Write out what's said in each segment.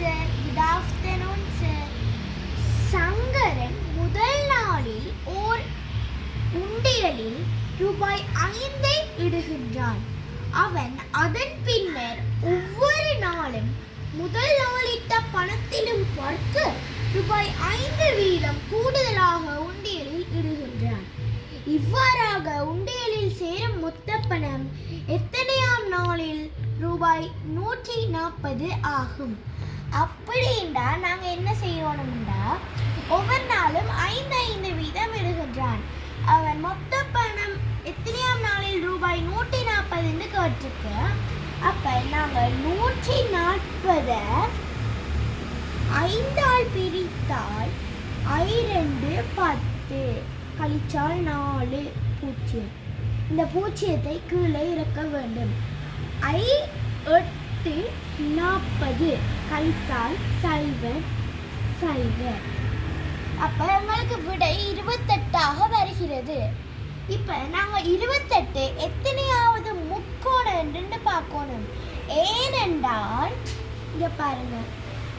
sir. Good afternoon, sir. Sankaran முதல் நாளில் ஓர் உண்டியலில் ரூபாய் 5 இடுகின்றான். அவன் அதன் பின்னர் ஒவ்வொரு நாளும் முதல் நாளிட்ட பணத்திலும் பார்த்து ரூபாய் 5 வீதம் கூடுதலாக உண்டியலில் இடுகின்றான். இவ்வாறாக உண்டியலில் சேரும் மொத்த பணம் எத்தனையாம் நாளில் ரூபாய் 140 ஆகும். அப்படின்னா நாங்கள் என்ன செய்யணும்னா ஒவ்வொரு நாளும் 5 வீதம் இடுகின்றான். அவன் மொத்த பணம் எத்தனையாம் நாளில் ரூபாய் 140 கேட்டிருக்கு. அப்போ நாங்கள் 140 5ஆல் பிரித்தால் 10 கழிச்சால் 4 பூஜ்ஜியம். இந்த பூஜ்ஜியத்தை கீழே இறக்க வேண்டும். 8 40 கழித்தால் 0 அப்போ எங்களுக்கு விடை 28 வருகிறது. இப்போ நாங்கள் 28 எத்தனையாவது முக்கோணம் என்று பார்க்கணும். ஏனென்றால் இங்கே பாருங்க,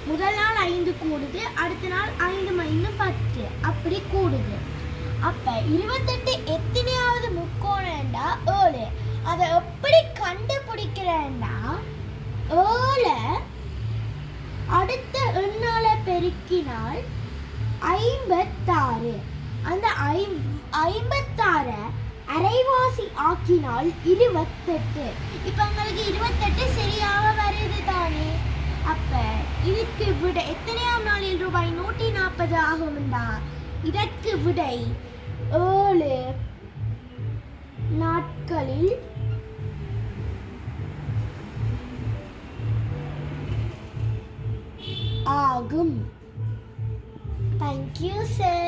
முதல் நாள் 5 கூடுது, அடுத்த நாள் 5 - 10 அப்படி கூடுது. அப்போ 28 எத்தனையாவது முக்கோணம்டா 7. அதை எப்படி கண்டுபிடிக்கிறேன்னா 7 அடுத்த எண்ணால பெருக்கினால் 56. அந்த 56 அரைவாசி ஆக்கினால் 28. இப்போ உங்களுக்கு 28 சரியாக வருது தானே. அப்ப இதுக்கு விடை எத்தனையாம் நாளில் ரூபாய் 140 ஆகும்டா? இதற்கு விடை 7 நாட்களில் ஆகும். Thank you, sir.